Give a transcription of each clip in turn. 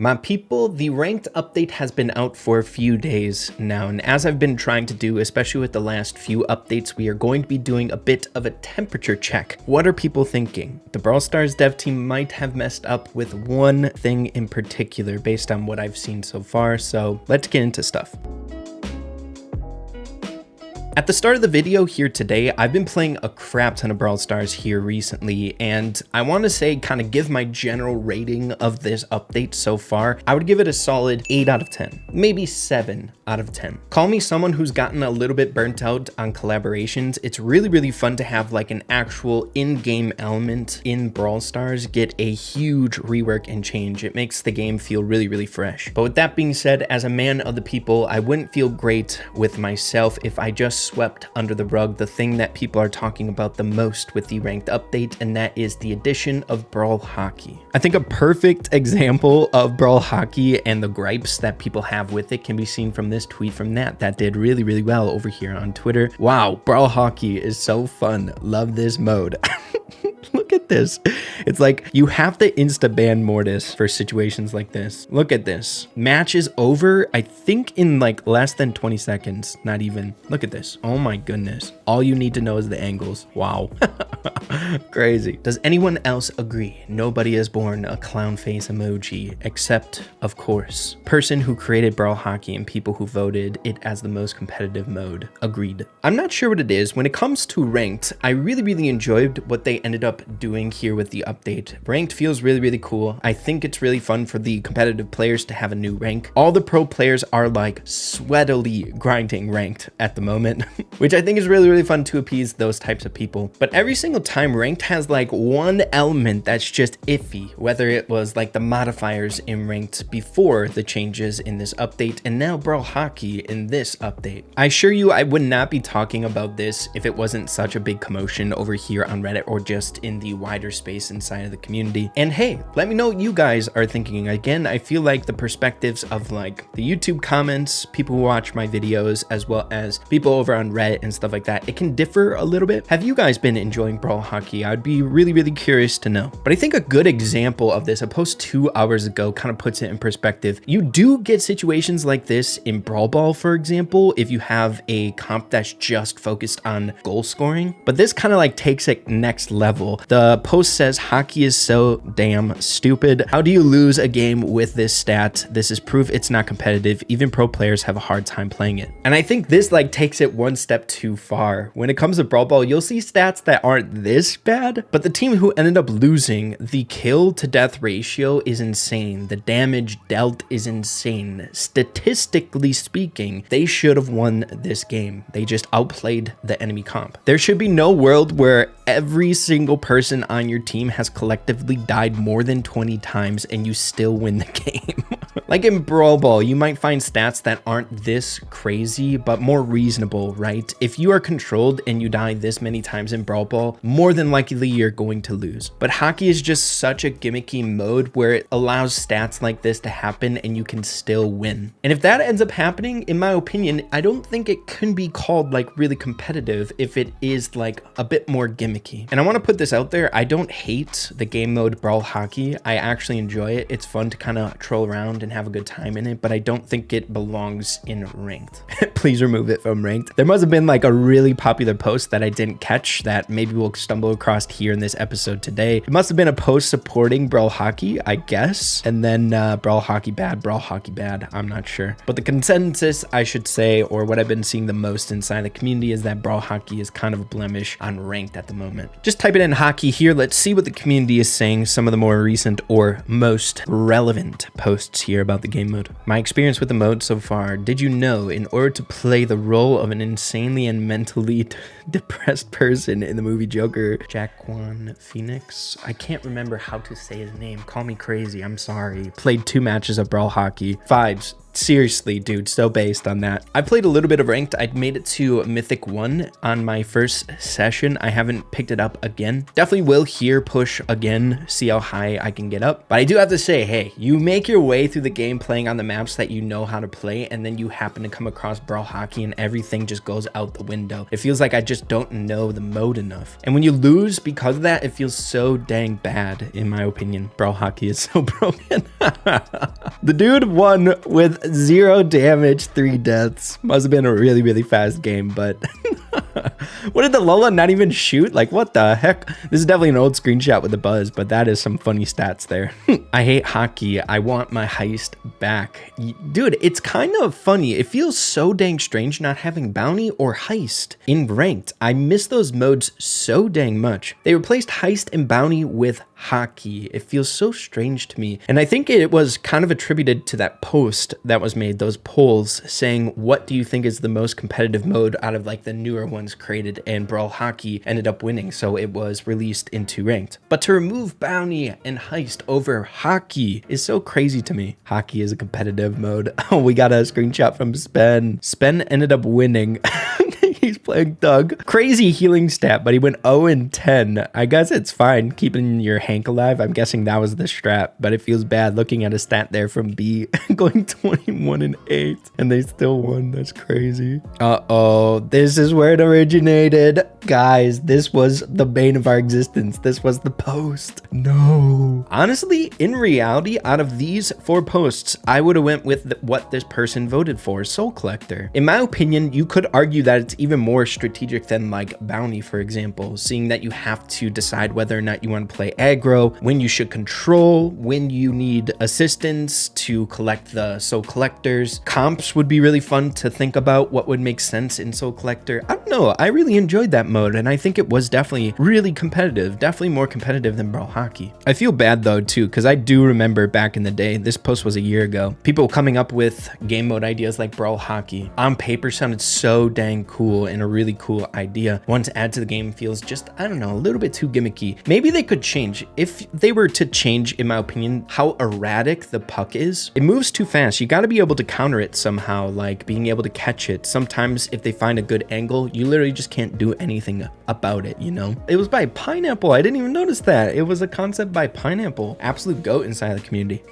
My people, the ranked update has been out for a few days now, and as I've been trying to do, especially with the last few updates, we are going to be doing a bit of a temperature check. What are people thinking? The Brawl Stars dev team might have messed up with one thing in particular based on what I've seen so far, so let's get into stuff. At the start of the video here today, I've been playing a crap ton of Brawl Stars here recently, and I want to say kind of give my general rating of this update so far. I would give it a solid 8 out of 10, maybe 7 out of 10. Call me someone who's gotten a little bit burnt out on collaborations. It's really fun to have like an actual in-game element in Brawl Stars get a huge rework and change. It makes the game feel really fresh. But with that being said, as a man of the people, I wouldn't feel great with myself if I just swept under the rug the thing that people are talking about the most with the ranked update, and that is the addition of Brawl Hockey. I think a perfect example of Brawl Hockey and the gripes that people have with it can be seen from this tweet from Nat that did really well over here on Twitter. Wow, Brawl Hockey is so fun. Love this mode. Look at this. It's like you have to insta ban Mortis for situations like this. Look at this. Match is over, I think in like less than 20 seconds. Not even. Look at this. Oh my goodness. All you need to know is the angles. Wow. Crazy. Does anyone else agree? Nobody is born a clown face emoji, except, of course, person who created Brawl Hockey and people who voted it as the most competitive mode. Agreed. I'm not sure what it is. When it comes to ranked, I really enjoyed what they ended up doing here with the update. Ranked feels really cool. I think it's really fun for the competitive players to have a new rank. All the pro players are like sweatily grinding ranked at the moment, which I think is really fun to appease those types of people. But every single time ranked has like one element that's just iffy, whether it was like the modifiers in ranked before the changes in this update and now Brawl Hockey in this update. I assure you I would not be talking about this if it wasn't such a big commotion over here on Reddit or just in the wider space inside of the community. And hey, let me know what you guys are thinking. Again, I feel like the perspectives of like the YouTube comments, people who watch my videos, as well as people over on Reddit and stuff like that, it can differ a little bit. Have you guys been enjoying Brawl Hockey? I'd be really curious to know. But I think a good example of this, a post 2 hours ago, kind of puts it in perspective. You do get situations like this in Brawl Ball, for example, if you have a comp that's just focused on goal scoring, but this kind of like takes it next level. The post says, hockey is so damn stupid. How do you lose a game with this stat? This is proof it's not competitive. Even pro players have a hard time playing it. And I think this like takes it one step too far. When it comes to Brawl Ball, you'll see stats that aren't this bad, but the team who ended up losing, the kill to death ratio is insane. The damage dealt is insane. Statistically speaking, they should have won this game. They just outplayed the enemy comp. There should be no world where every single person on your team has collectively died more than 20 times and you still win the game. Like in Brawl Ball, you might find stats that aren't this crazy, but more reasonable, right? If you are controlled and you die this many times in Brawl Ball, more than likely you're going to lose. But hockey is just such a gimmicky mode where it allows stats like this to happen and you can still win. And if that ends up happening, in my opinion, I don't think it can be called like really competitive if it is like a bit more gimmicky. And I want to put this out there. I don't hate the game mode Brawl Hockey. I actually enjoy it. It's fun to kind of troll around and have a good time in it, but I don't think it belongs in ranked. Please remove it from ranked. There must have been like a really popular post that I didn't catch that maybe we'll stumble across here in this episode today. It must have been a post supporting Brawl Hockey, I guess, and then Brawl Hockey bad, Brawl Hockey bad. I'm not sure. But the consensus, I should say, or what I've been seeing the most inside the community is that Brawl Hockey is kind of a blemish on ranked at the moment. Just type it in hockey here. Let's see what the community is saying. Some of the more recent or most relevant posts here about the game mode. My experience with the mode so far. Did you know in order to play the role of an insanely and mentally depressed person in the movie Joker, Joaquin Phoenix, I can't remember how to say his name. Call me crazy. I'm sorry. Played 2 matches of Brawl Hockey. Vibes. Seriously, dude, so based on that. I played a little bit of ranked. I made it to Mythic 1 on my first session. I haven't picked it up again. Definitely will here push again, see how high I can get up. But I do have to say, hey, you make your way through the game playing on the maps that you know how to play, and then you happen to come across Brawl Hockey and everything just goes out the window. It feels like I just don't know the mode enough. And when you lose because of that, it feels so dang bad, in my opinion. Brawl Hockey is so broken. The dude won with 0 damage, 3 deaths. Must have been a really, really fast game, but what did the Lola not even shoot? Like, what the heck? This is definitely an old screenshot with the buzz, but that is some funny stats there. I hate hockey. I want my heist back. Dude, it's kind of funny. It feels so dang strange not having bounty or heist in ranked. I miss those modes so dang much. They replaced heist and bounty with hockey. It feels so strange to me. And I think it was kind of attributed to that post that was made, those polls saying, what do you think is the most competitive mode out of like the newer ones created, and Brawl Hockey ended up winning, so it was released into ranked. But to remove bounty and heist over hockey is so crazy to me. Hockey is a competitive mode. Oh, we got a screenshot from Spen. Spen ended up winning. He's playing Doug. Crazy healing stat, but he went 0 and 10. I guess it's fine keeping your Hank alive. I'm guessing that was the strat, but it feels bad looking at a stat there from B going 21 and 8, and they still won. That's crazy. Uh-oh, this is where it originated. Guys, this was the bane of our existence. This was the post. No. Honestly, in reality, out of these 4 posts, I would have went with what this person voted for, Soul Collector. In my opinion, you could argue that it's even more strategic than like bounty, for example, seeing that you have to decide whether or not you want to play aggro, when you should control, when you need assistance to collect the Soul Collectors. Comps would be really fun to think about what would make sense in Soul Collector. I don't know, I really enjoyed that mode, and I think it was definitely really competitive, definitely more competitive than Brawl Hockey. I feel bad though too, because I do remember back in the day, this post was a year ago, people coming up with game mode ideas like Brawl Hockey on paper sounded so dang cool and a really cool idea. One to add to the game feels just, I don't know, a little bit too gimmicky. Maybe they could change. If they were to change, in my opinion, how erratic the puck is, it moves too fast. You got to be able to counter it somehow, like being able to catch it. Sometimes if they find a good angle, you literally just can't do anything about it, you know? It was by Pineapple. I didn't even notice that. It was a concept by Pineapple. Absolute goat inside the community.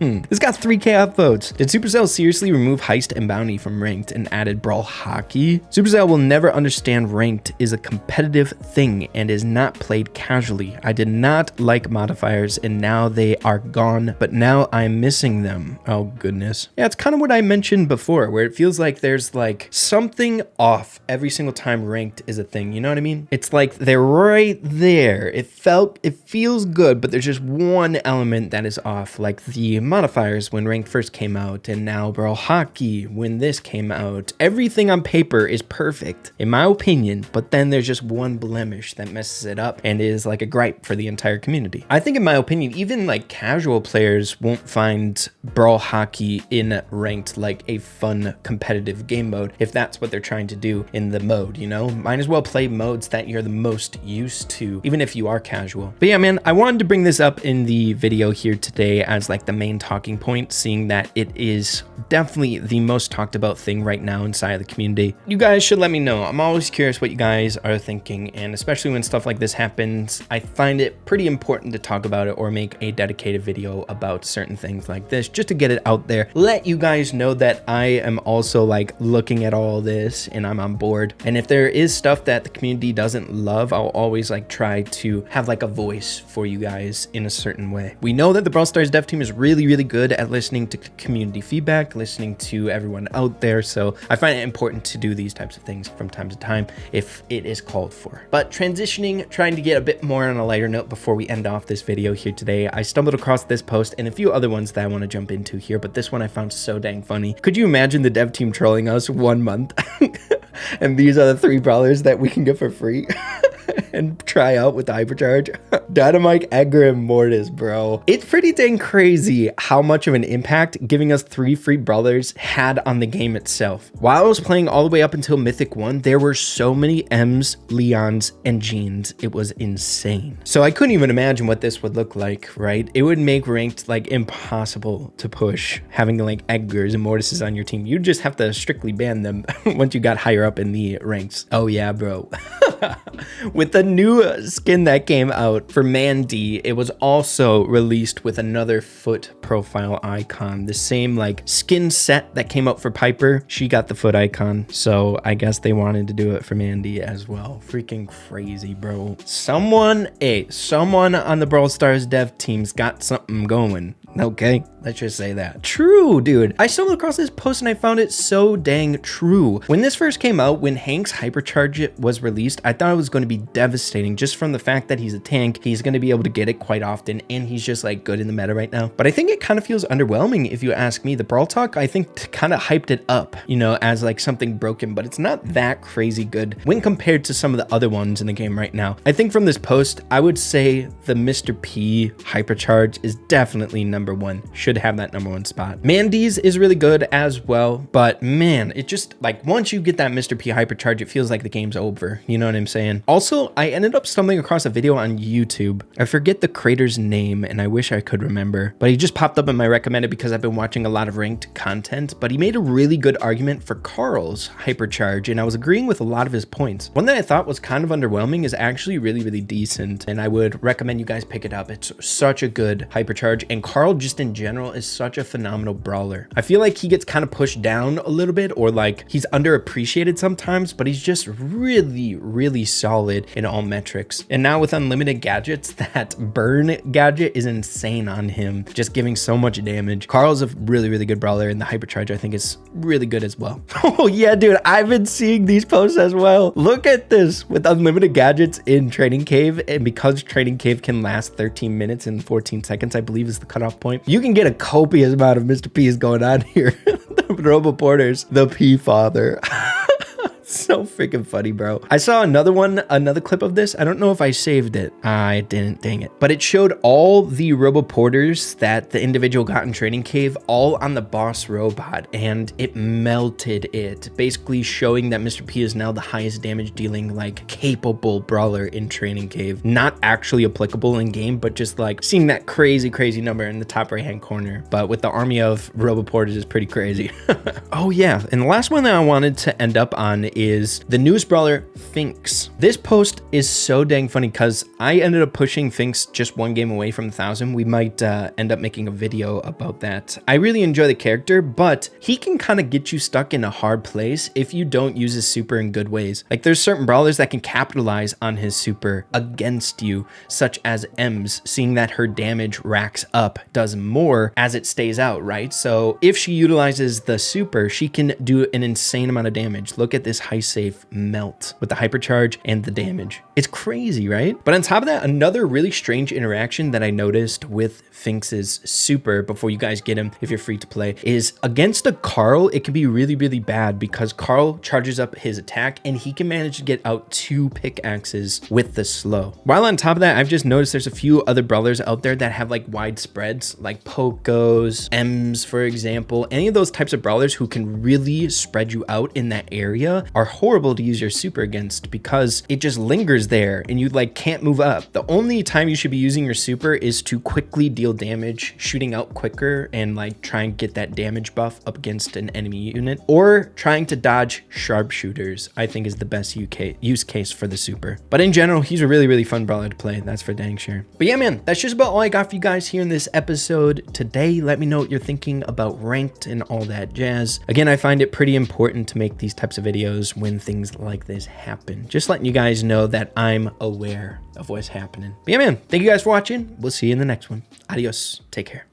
This got 3K upvotes. Did Supercell seriously remove heist and bounty from ranked and added Brawl Hockey? Supercell will never understand ranked is a competitive thing and is not played casually. I did not like modifiers and now they are gone, but now I'm missing them. Oh goodness. Yeah, it's kind of what I mentioned before, where it feels like there's like something off every single time ranked is a thing. You know what I mean? It's like they're right there. It feels good, but there's just one element that is off, like the modifiers when ranked first came out, and now Brawl Hockey when this came out. Everything on paper is perfect in my opinion, but then there's just one blemish that messes it up and is like a gripe for the entire community. I think in my opinion, even like casual players won't find Brawl Hockey in ranked like a fun competitive game mode if that's what they're trying to do in the mode, you know? Might as well play modes that you're the most used to, even if you are casual. But yeah, man, I wanted to bring this up in the video here today as like the main talking point, seeing that it is definitely the most talked about thing right now inside of the community. You guys should let me know. I'm always curious what you guys are thinking, and especially when stuff like this happens, I find it pretty important to talk about it or make a dedicated video about certain things like this, just to get it out there, let you guys know that I am also like looking at all this and I'm on board. And if there is stuff that the community doesn't love, I'll always like try to have like a voice for you guys in a certain way. We know that the Brawl Stars dev team is really, really good at listening to community feedback, listening to everyone out there. So I find it important to do these types of things from time to time if it is called for. But transitioning, trying to get a bit more on a lighter note before we end off this video here today, I stumbled across this post and a few other ones that I want to jump into here, but this one I found so dang funny. Could you imagine the dev team trolling us 1 month? And these are the 3 brawlers that we can get for free and try out with the Hypercharge. Dynamite, Edgar, and Mortis, bro. It's pretty dang crazy how much of an impact giving us 3 free brawlers had on the game itself. While I was playing all the way up until Mythic 1, there were so many M's, Leons, and Jeans. It was insane. So I couldn't even imagine what this would look like, right? It would make ranked like impossible to push, having like Edgars and Mortises on your team. You just have to strictly ban them once you got higher up in the ranks. Oh yeah, bro. With the new skin that came out for Mandy, it was also released with another foot profile icon. The same like skin set that came out for Piper, she got the foot icon. So I guess they wanted to do it for Mandy as well. Freaking crazy, bro. Someone on the Brawl Stars dev team's got something going. Okay, let's just say that. True, dude. I stumbled across this post and I found it so dang true. When this first came out, when Hank's Hypercharge was released, I thought it was going to be devastating just from the fact that he's a tank. He's going to be able to get it quite often, and he's just like good in the meta right now. But I think it kind of feels underwhelming if you ask me. The Brawl Talk, I think, kind of hyped it up, you know, as like something broken, but it's not that crazy good when compared to some of the other ones in the game right now. I think from this post, I would say the Mr. P Hypercharge is definitely number one. Should have that number one spot. Mandy's is really good as well, but man, it just like once you get that Mr. P Hypercharge, it feels like the game's over. You know what I'm saying? Also, I ended up stumbling across a video on YouTube. I forget the creator's name and I wish I could remember, but he just popped up in my recommended because I've been watching a lot of ranked content, but he made a really good argument for Carl's Hypercharge and I was agreeing with a lot of his points. One that I thought was kind of underwhelming is actually really, really decent, and I would recommend you guys pick it up. It's such a good Hypercharge, and Carl just in general is such a phenomenal brawler. I feel like he gets kind of pushed down a little bit, or like he's underappreciated sometimes, but he's just really, really solid in all metrics. And now with unlimited gadgets, that burn gadget is insane on him, just giving so much damage. Carl's a really, really good brawler, and the Hypercharge I think is really good as well. Oh yeah, dude, I've been seeing these posts as well. Look at this with unlimited gadgets in Training Cave, and because Training Cave can last 13 minutes and 14 seconds, I believe is the cutoff point, you can get a copious amount of Mr. P's going on here. The Robo Porters, the P Father. So freaking funny, bro. I saw another clip of this. I don't know if I saved it. I didn't, dang it. But it showed all the Robo Porters that the individual got in Training Cave all on the boss robot, and it melted it, basically showing that Mr. P is now the highest damage dealing, like, capable brawler in Training Cave. Not actually applicable in game, but just like seeing that crazy, crazy number in the top right hand corner. But with the army of Robo Porters is pretty crazy. Oh yeah, and the last one that I wanted to end up on is the newest brawler, Finks. This post is so dang funny because I ended up pushing Finks just one game away from 1,000. We might end up making a video about that. I really enjoy the character, but he can kind of get you stuck in a hard place if you don't use his super in good ways. Like there's certain brawlers that can capitalize on his super against you, such as Ems, seeing that her damage racks up, does more as it stays out, right? So if she utilizes the super, she can do an insane amount of damage. Look at this high safe melt with the Hypercharge and the damage. It's crazy, right? But on top of that, another really strange interaction that I noticed with Finks's super, before you guys get him if you're free to play, is against a Carl, it can be really, really bad because Carl charges up his attack and he can manage to get out 2 pickaxes with the slow. While on top of that, I've just noticed there's a few other brawlers out there that have like wide spreads, like Pokos, Ems, for example. Any of those types of brawlers who can really spread you out in that area are horrible to use your super against because it just lingers there and you like can't move up. The only time you should be using your super is to quickly deal damage, shooting out quicker and like try and get that damage buff up against an enemy unit, or trying to dodge sharpshooters, I think is the best use case for the super. But in general, he's a really, really fun brawler to play. That's for dang sure. But yeah, man, that's just about all I got for you guys here in this episode today. Let me know what you're thinking about ranked and all that jazz. Again, I find it pretty important to make these types of videos when things like this happen. Just letting you guys know that I'm aware of what's happening. But yeah, man, thank you guys for watching. We'll see you in the next one. Adios. Take care.